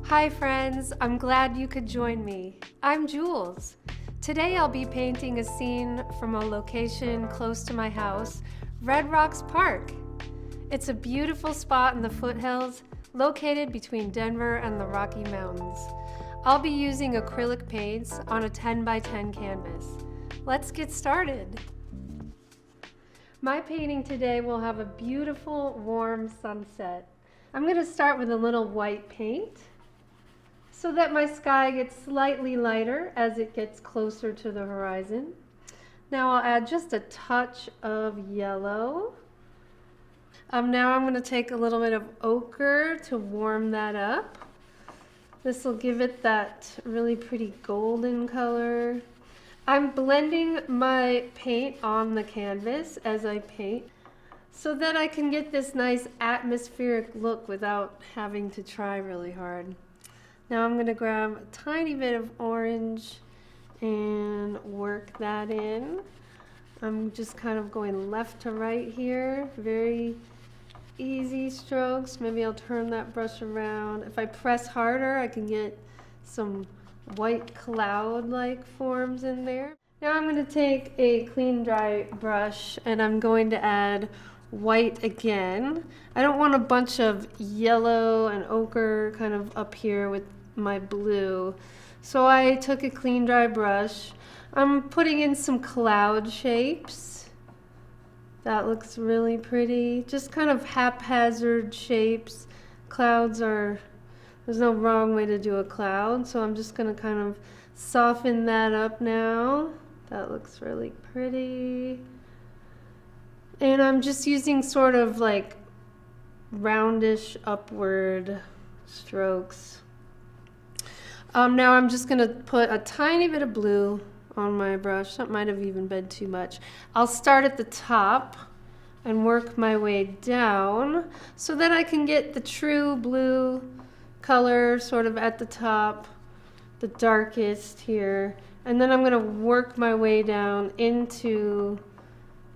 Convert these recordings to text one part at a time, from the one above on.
Hi friends, I'm glad you could join me. I'm Jules. Today I'll be painting a scene from a location close to my house, Red Rocks Park. It's a beautiful spot in the foothills located between Denver and the Rocky Mountains. I'll be using acrylic paints on a 10 by 10 canvas. Let's get started. My painting today will have a beautiful warm sunset. I'm going to start with a little white paint so that my sky gets slightly lighter as it gets closer to the horizon. Now I'll add just a touch of yellow. Now I'm going to take a little bit of ochre to warm that up. This will give it that really pretty golden color. I'm blending my paint on the canvas as I paint so that I can get this nice atmospheric look without having to try really hard. Now I'm going to grab a tiny bit of orange and work that in. I'm just kind of going left to right here, very easy strokes. Maybe I'll turn that brush around. If I press harder, I can get some white cloud-like forms in there. Now I'm going to take a clean dry brush and I'm going to add white again. I don't want a bunch of yellow and ochre kind of up here with my blue. So I took a clean dry brush. I'm putting in some cloud shapes. That looks really pretty. Just kind of haphazard shapes. Clouds are, there's no wrong way to do a cloud, so I'm just going to kind of soften that up now. That looks really pretty. And I'm just using sort of like roundish upward strokes. Now I'm just going to put a tiny bit of blue on my brush. That might have even been too much. I'll start at the top and work my way down so that I can get the true blue color sort of at the top, the darkest here. And then I'm going to work my way down into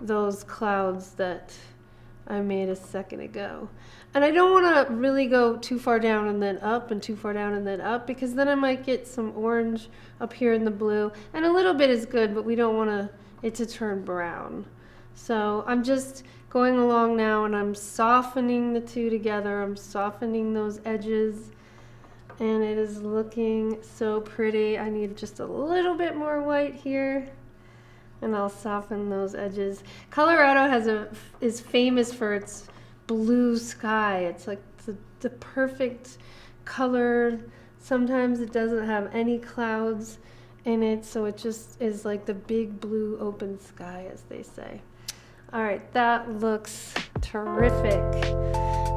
those clouds that I made a second ago. And I don't want to really go too far down and then up and too far down and then up, because then I might get some orange up here in the blue. And a little bit is good, but we don't want it to turn brown. So I'm just going along now and I'm softening the two together. I'm softening those edges and it is looking so pretty. I need just a little bit more white here and I'll soften those edges. Colorado is famous for its blue sky. It's like the perfect color. Sometimes it doesn't have any clouds in it, so it just is like the big blue open sky, as they say. All right, that looks terrific.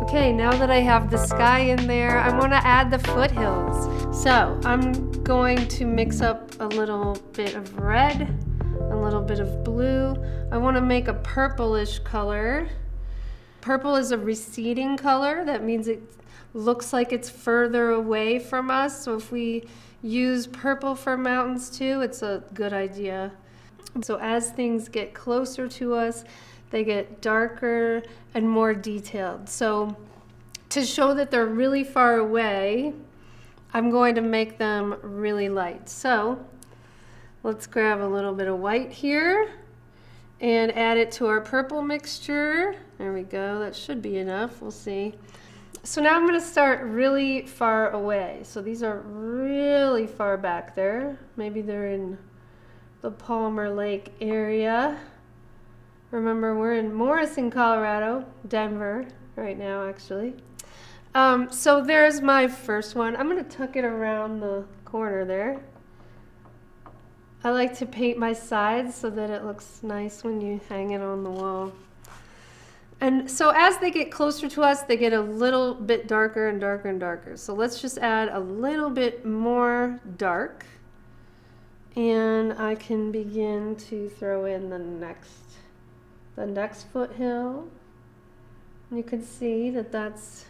Okay, now that I have the sky in there, I want to add the foothills. So I'm going to mix up a little bit of red, a little bit of blue. I want to make a purplish color. Purple is a receding color. That means it looks like it's further away from us. So if we use purple for mountains too, it's a good idea. So as things get closer to us, they get darker and more detailed. So to show that they're really far away, I'm going to make them really light. So let's grab a little bit of white here and add it to our purple mixture. There we go, that should be enough, we'll see. So now I'm going to start really far away. So these are really far back there. Maybe they're in the Palmer Lake area. Remember, we're in Morrison, Colorado, Denver right now actually. So there's my first one. I'm going to tuck it around the corner there. I like to paint my sides so that it looks nice when you hang it on the wall. And so as they get closer to us, they get a little bit darker and darker and darker. So let's just add a little bit more dark. And I can begin to throw in the next foothill. And you can see that that's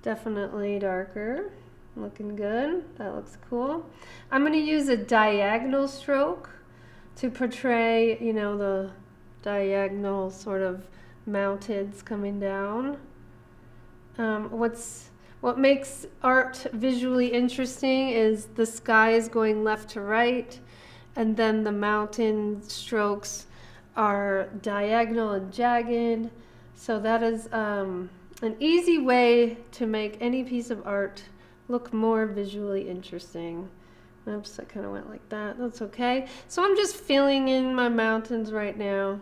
definitely darker. Looking good. That looks cool. I'm going to use a diagonal stroke to portray, you know, the diagonal sort of mountains coming down. What's What makes art visually interesting is the sky is going left to right, and then the mountain strokes are diagonal and jagged. So that is an easy way to make any piece of art look more visually interesting. Oops, I kind of went like that. That's okay. So I'm just filling in my mountains right now.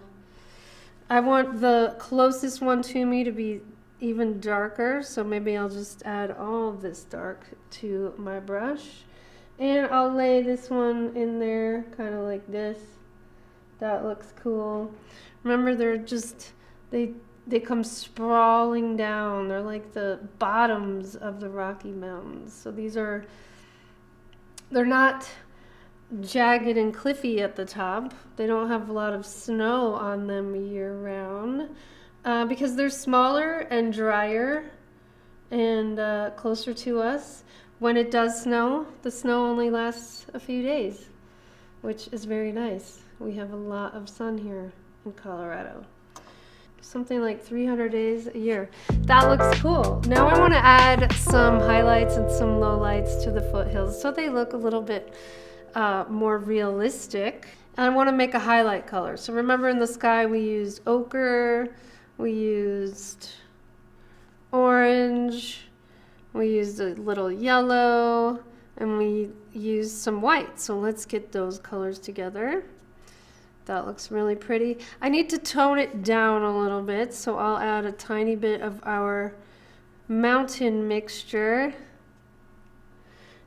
I want the closest one to me to be even darker, so maybe I'll just add all of this dark to my brush. And I'll lay this one in there, kind of like this. That looks cool. Remember, they come sprawling down. They're like the bottoms of the Rocky Mountains. So they're not jagged and cliffy at the top. They don't have a lot of snow on them year round because they're smaller and drier and closer to us. When it does snow, the snow only lasts a few days, which is very nice. We have a lot of sun here in Colorado. Something like 300 days a year. That looks cool. Now I want to add some highlights and some lowlights to the foothills so they look a little bit more realistic. And I want to make a highlight color. So remember, in the sky we used ochre, we used orange, we used a little yellow, and we used some white. So let's get those colors together. That looks really pretty. I need to tone it down a little bit, so I'll add a tiny bit of our mountain mixture.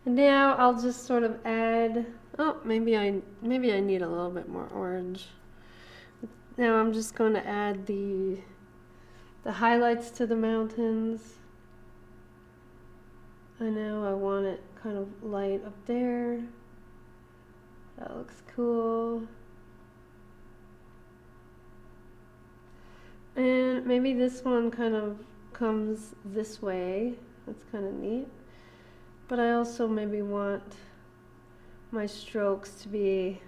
And now I'll just sort of add, maybe I need a little bit more orange. Now I'm just going to add the highlights to the mountains. I know I want it kind of light up there. That looks cool. And maybe this one kind of comes this way. That's kind of neat. But I also maybe want my strokes to be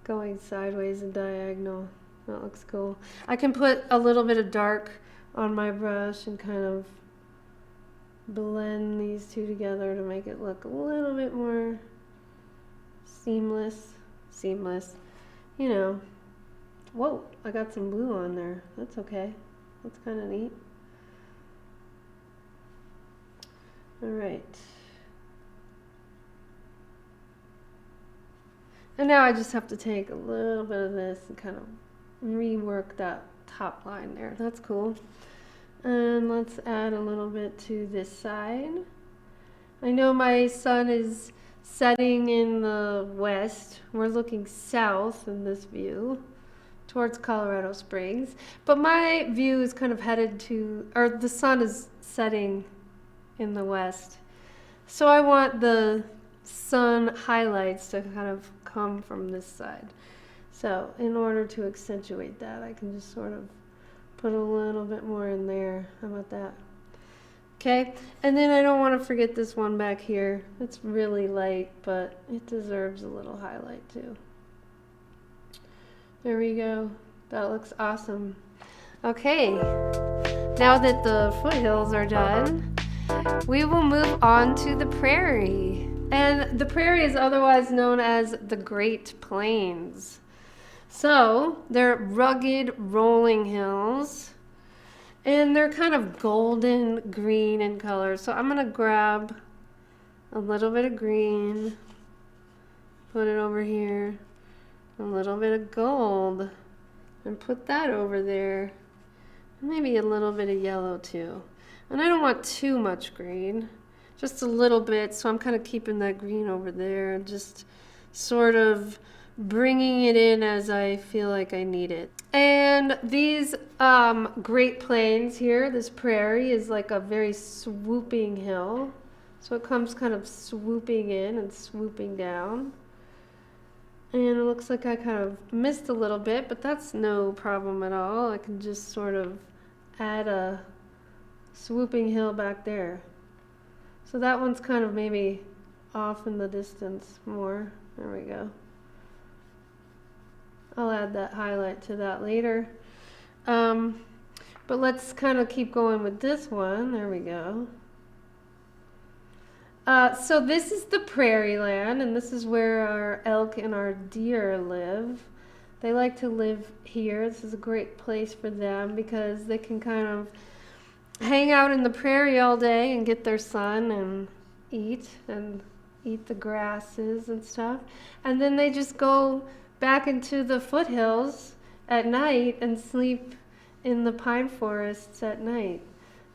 going sideways and diagonal. That looks cool. I can put a little bit of dark on my brush and kind of blend these two together to make it look a little bit more seamless. You know. Whoa, I got some blue on there. That's okay. That's kind of neat. All right. And now I just have to take a little bit of this and kind of rework that top line there. That's cool. And let's add a little bit to this side. I know my sun is setting in the west. We're looking south in this view towards Colorado Springs, but my view is kind of headed to, or the sun is setting in the west. So I want the sun highlights to kind of come from this side. So in order to accentuate that, I can just sort of put a little bit more in there. How about that? Okay, and then I don't want to forget this one back here. It's really light, but it deserves a little highlight too. There we go. That looks awesome. Okay, now that the foothills are done, we will move on to the prairie. And the prairie is otherwise known as the Great Plains. So they're rugged, rolling hills, and they're kind of golden green in color. So I'm gonna grab a little bit of green, put it over here, a little bit of gold, and put that over there. Maybe a little bit of yellow too. And I don't want too much green, just a little bit, so I'm kind of keeping that green over there and just sort of bringing it in as I feel like I need it. And these Great Plains here, this prairie, is like a very swooping hill. So it comes kind of swooping in and swooping down. And it looks like I kind of missed a little bit, but that's no problem at all. I can just sort of add a swooping hill back there. So that one's kind of maybe off in the distance more. There we go. I'll add that highlight to that later. But But let's kind of keep going with this one. There we go. So this is the prairie land, and this is where our elk and our deer live. They like to live here. This is a great place for them because they can kind of hang out in the prairie all day and get their sun and eat the grasses and stuff. And then they just go back into the foothills at night and sleep in the pine forests at night.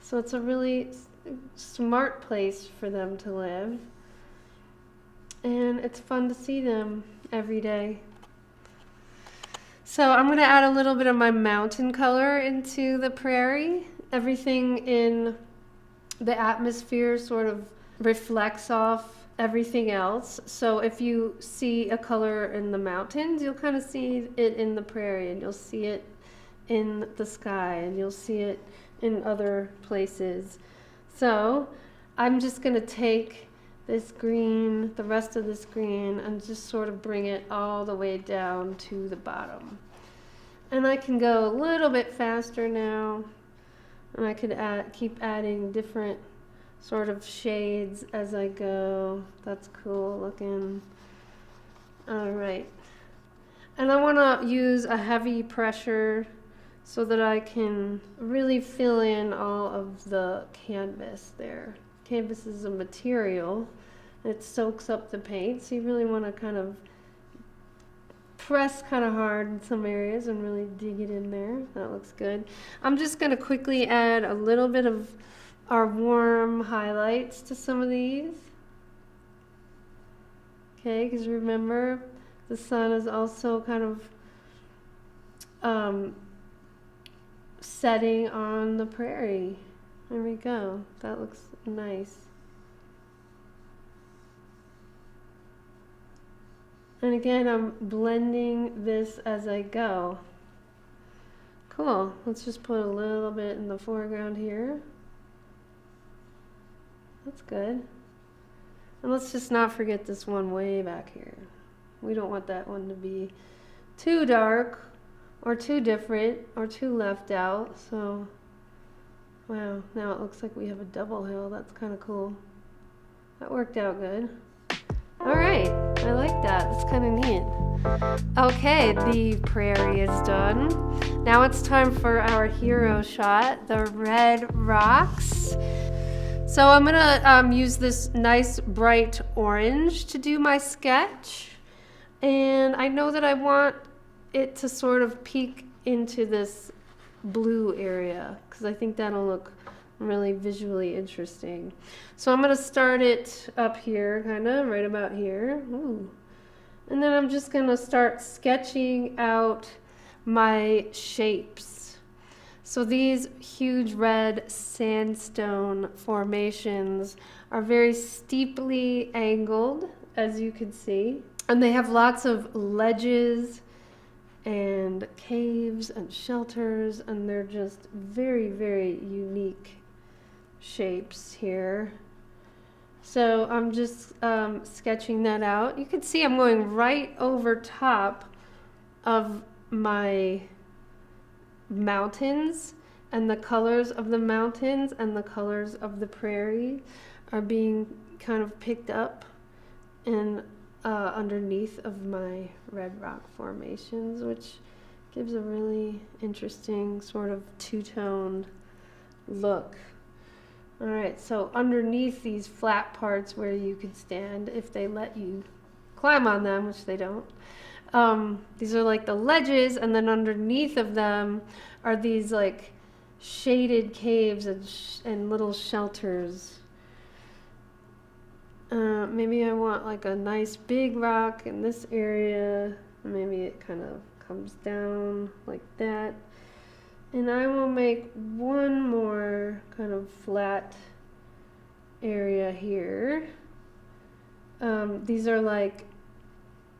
So it's a really smart place for them to live. And it's fun to see them every day. So I'm going to add a little bit of my mountain color into the prairie. Everything in the atmosphere sort of reflects off everything else. So if you see a color in the mountains, you'll kind of see it in the prairie, and you'll see it in the sky, and you'll see it in other places. So I'm just going to take this green, the rest of this green, and just sort of bring it all the way down to the bottom. And I can go a little bit faster now, and I could keep adding different sort of shades as I go. That's cool looking. All right. And I want to use a heavy pressure so that I can really fill in all of the canvas there. Canvas is a material. It soaks up the paint, so you really want to kind of press kind of hard in some areas and really dig it in there. That looks good. I'm just going to quickly add a little bit of our warm highlights to some of these. Okay, because remember, the sun is also kind of setting on the prairie. There we go. That looks nice. And again, I'm blending this as I go. Cool. Let's just put a little bit in the foreground here. That's good. And let's just not forget this one way back here. We don't want that one to be too dark or too different or too left out. So, wow, now it looks like we have a double hill. That's kind of cool. That worked out good. All right, I like that. That's kind of neat. Okay, the prairie is done. Now it's time for our hero shot, the red rocks. So I'm gonna use this nice bright orange to do my sketch. And I know that I want it to sort of peek into this blue area because I think that'll look really visually interesting. So I'm going to start it up here, kind of right about here. Ooh. And then I'm just going to start sketching out my shapes. So these huge red sandstone formations are very steeply angled, as you can see. And they have lots of ledges and caves and shelters, and they're just very, very unique shapes here. So I'm just sketching that out. You can see I'm going right over top of my mountains, and the colors of the mountains and the colors of the prairie are being kind of picked up and underneath of my red rock formations, which gives a really interesting sort of two-toned look. All right, so underneath these flat parts where you could stand, if they let you climb on them, which they don't, these are like the ledges, and then underneath of them are these like shaded caves and little shelters. Maybe I want like a nice big rock in this area. Maybe it kind of comes down like that. And I will make one more kind of flat area here. These are like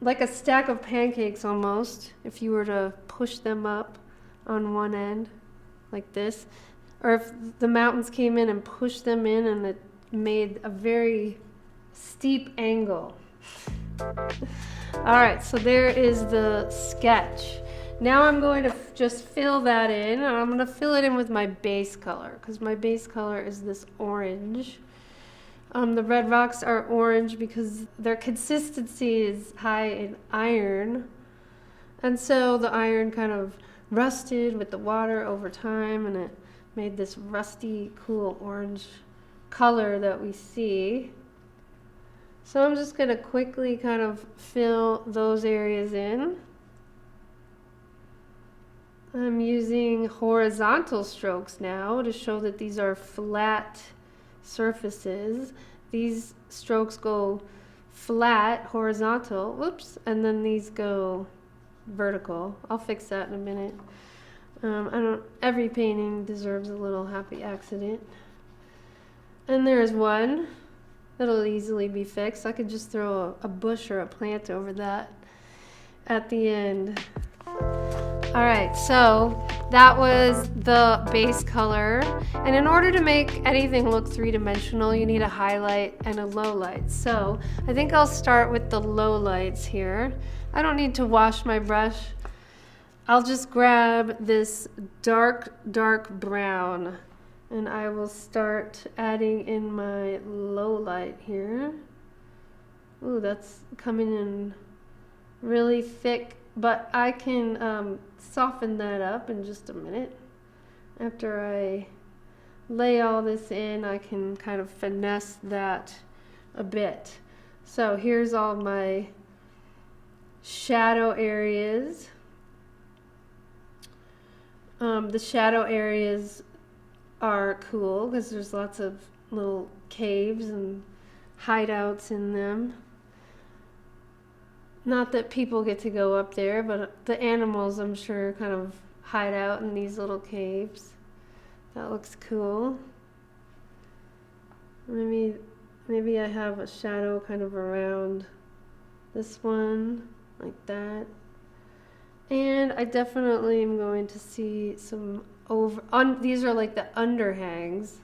a stack of pancakes almost, if you were to push them up on one end like this. Or if the mountains came in and pushed them in and it made a very steep angle. All right, so there is the sketch. Now I'm going to just fill that in, and I'm going to fill it in with my base color, because my base color is this orange. The red rocks are orange because their consistency is high in iron, and so the iron kind of rusted with the water over time, and it made this rusty, cool orange color that we see. So I'm just going to quickly kind of fill those areas in. I'm using horizontal strokes now to show that these are flat surfaces. These strokes go flat, horizontal, whoops, and then these go vertical. I'll fix that in a minute. Every painting deserves a little happy accident. And there's one that'll easily be fixed. I could just throw a bush or a plant over that at the end. All right, so that was the base color. And in order to make anything look three-dimensional, you need a highlight and a low light. So I think I'll start with the low lights here. I don't need to wash my brush. I'll just grab this dark brown, and I will start adding in my low light here. Ooh, that's coming in really thick, but I can soften that up in just a minute. After I lay all this in, I can kind of finesse that a bit. So here's all my shadow areas. The shadow areas are cool because there's lots of little caves and hideouts in them. Not that people get to go up there, but the animals, I'm sure, kind of hide out in these little caves. That looks cool. Maybe I have a shadow kind of around this one, like that. And I definitely am going to see some these are like the underhangs.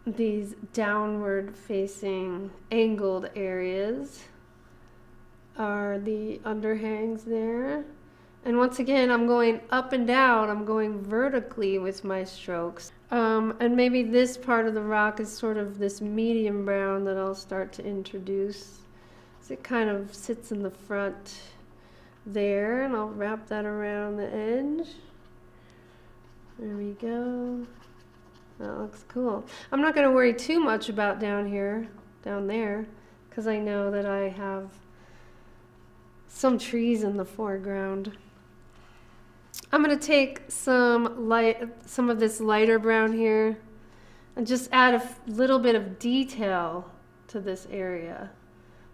These downward facing angled areas are the underhangs there. And once again, I'm going up and down. I'm going vertically with my strokes. And maybe this part of the rock is sort of this medium brown that I'll start to introduce. So it kind of sits in the front there, and I'll wrap that around the edge. There we go. That looks cool. I'm not going to worry too much about down there, because I know that I have some trees in the foreground. I'm going to take some of this lighter brown here and just add a little bit of detail to this area.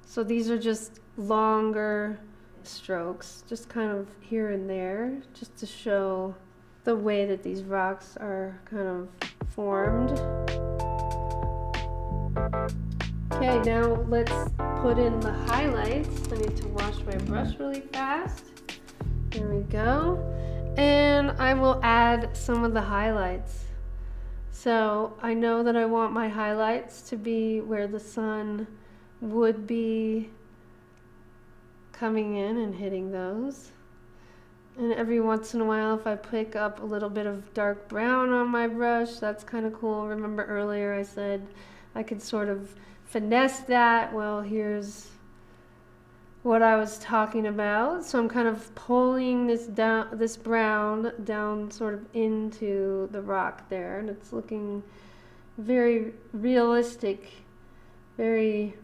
So these are just longer strokes, just kind of here and there, just to show the way that these rocks are kind of formed. Okay, now let's put in the highlights. I need to wash my brush really fast. There we go. And I will add some of the highlights. So I know that I want my highlights to be where the sun would be coming in and hitting those. And every once in a while, if I pick up a little bit of dark brown on my brush, that's kind of cool. Remember earlier I said I could sort of finesse that. Well, here's what I was talking about. So I'm kind of pulling this brown down sort of into the rock there, and it's looking very realistic, very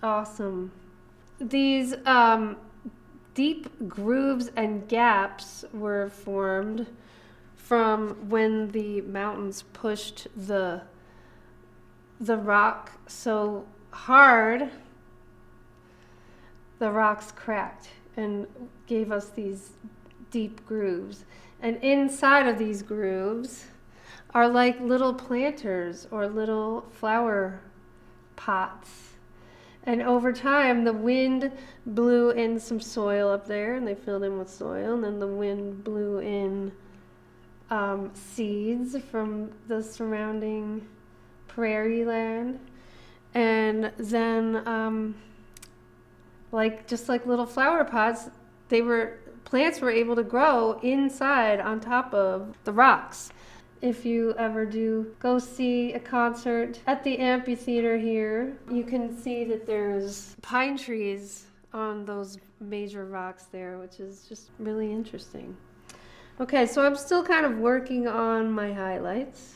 awesome. These deep grooves and gaps were formed from when the mountains pushed the rock so hard, the rocks cracked and gave us these deep grooves. And inside of these grooves are like little planters or little flower pots. And over time, the wind blew in some soil up there, and they filled in with soil. And then the wind blew in seeds from the surrounding prairie land. And then like just like little flower pots, plants were able to grow inside on top of the rocks. If you ever do go see a concert at the amphitheater here, you can see that there's pine trees on those major rocks there, which is just really interesting. Okay, so I'm still kind of working on my highlights.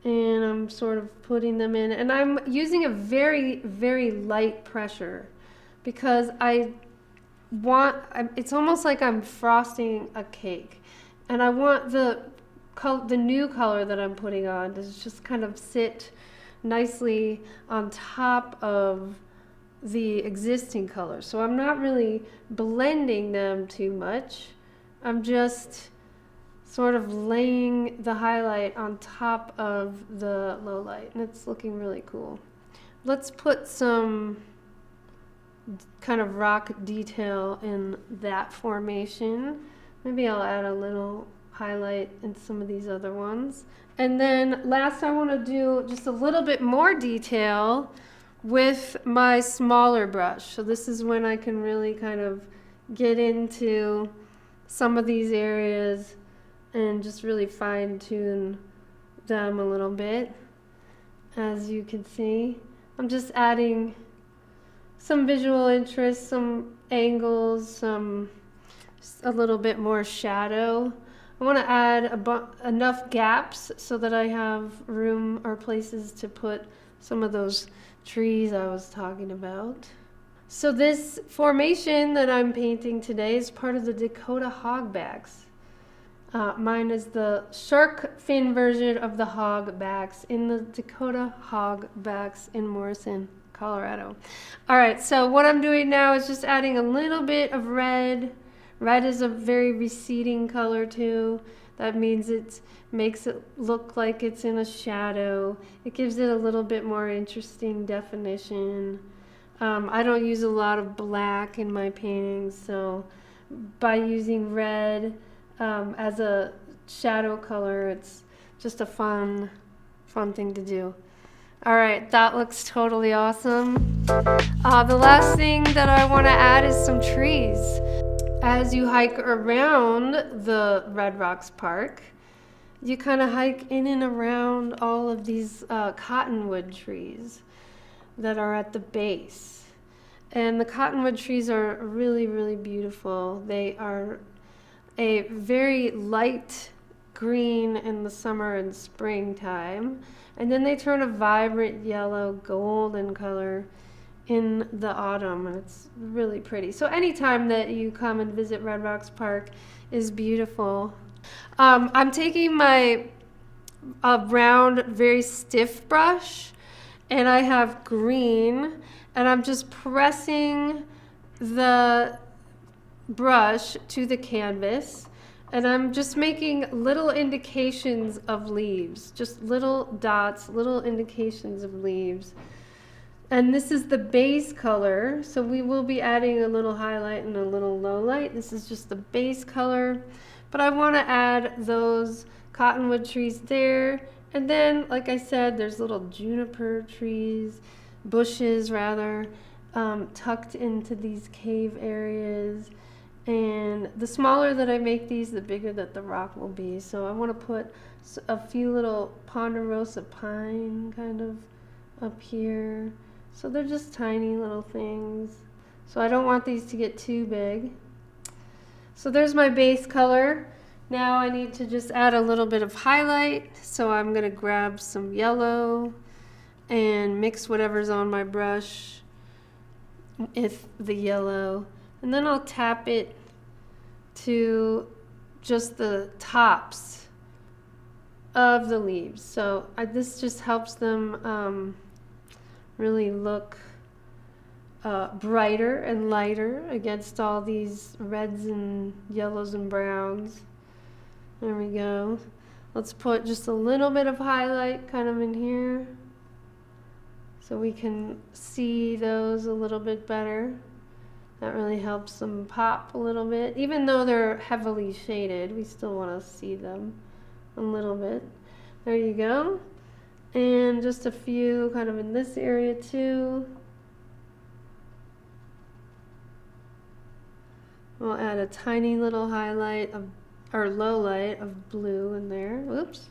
And I'm sort of putting them in. And I'm using a very, very light pressure because it's almost like I'm frosting a cake. And I want the new color that I'm putting on to just kind of sit nicely on top of the existing color. So I'm not really blending them too much. I'm just sort of laying the highlight on top of the low light, and it's looking really cool. Let's put some kind of rock detail in that formation. Maybe I'll add a little highlight in some of these other ones. And then last, I want to do just a little bit more detail with my smaller brush. So this is when I can really kind of get into some of these areas and just really fine tune them a little bit. As you can see, I'm just adding some visual interest, some angles, a little bit more shadow. I want to add enough gaps so that I have room or places to put some of those trees I was talking about. So this formation that I'm painting today is part of the Dakota hogbacks. Mine is the shark fin version of the hogbacks in the Dakota hogbacks in Morrison, Colorado. All right, so what I'm doing now is just adding a little bit of red. Red is a very receding color too. That means it makes it look like it's in a shadow. It gives it a little bit more interesting definition. I don't use a lot of black in my paintings, so by using red as a shadow color, it's just a fun thing to do. All right, that looks totally awesome. The last thing that I want to add is some trees. As you hike around the Red Rocks Park, you kind of hike in and around all of these cottonwood trees that are at the base. And the cottonwood trees are really, really beautiful. They are a very light green in the summer and springtime, and then they turn a vibrant yellow golden color in the autumn, and it's really pretty. So anytime that you come and visit Red Rocks Park is beautiful. I'm taking my round, very stiff brush, and I have green, and I'm just pressing the brush to the canvas, and I'm just making little indications of leaves, just little dots, little indications of leaves. And this is the base color, so we will be adding a little highlight and a little low light. This is just the base color, but I want to add those cottonwood trees there. And then, like I said, there's little juniper trees, bushes rather, tucked into these cave areas. And the smaller that I make these, the bigger that the rock will be. So I want to put a few little ponderosa pine kind of up here. So they're just tiny little things. So I don't want these to get too big. So there's my base color. Now I need to just add a little bit of highlight. So I'm going to grab some yellow and mix whatever's on my brush with the yellow. And then I'll tap it to just the tops of the leaves. So this just helps them really look brighter and lighter against all these reds and yellows and browns. There we go. Let's put just a little bit of highlight kind of in here so we can see those a little bit better. That really helps them pop a little bit. Even though they're heavily shaded, we still want to see them a little bit. There you go. And just a few kind of in this area too. We'll add a tiny little highlight of, or low light of blue in there. Whoops.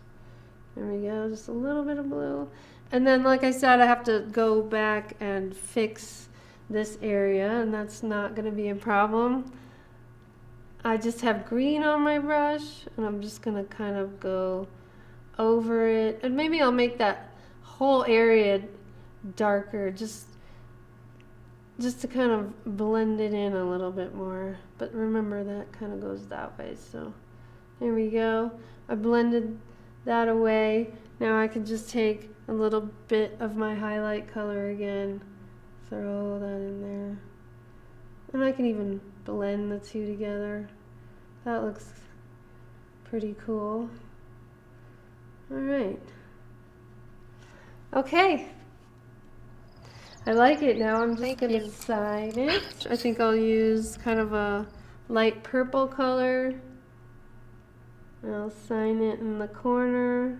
There we go, just a little bit of blue. And then, like I said, I have to go back and fix this area, and that's not going to be a problem. I just have green on my brush, and I'm just going to kind of go over it. And maybe I'll make that whole area darker, just to kind of blend it in a little bit more. But remember, that kind of goes that way. So there we go. I blended that away. Now I can just take a little bit of my highlight color again, throw that in there, and I can even blend the two together. That looks pretty cool. All right. Okay. I like it. Now I'm just going to sign it. I think I'll use kind of a light purple color. And I'll sign it in the corner.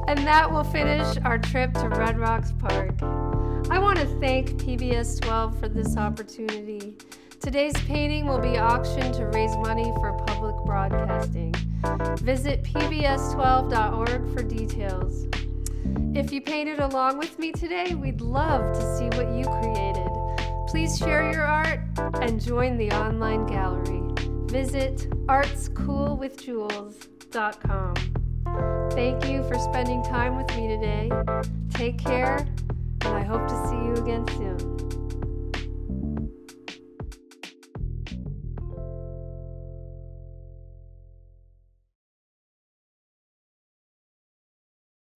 And that will finish our trip to Red Rocks Park. I want to thank PBS 12 for this opportunity. Today's painting will be auctioned to raise money for public broadcasting. Visit pbs12.org for details. If you painted along with me today, we'd love to see what you created. Please share your art and join the online gallery. Visit artscoolwithjules.com. Thank you for spending time with me today. Take care, and I hope to see you again soon.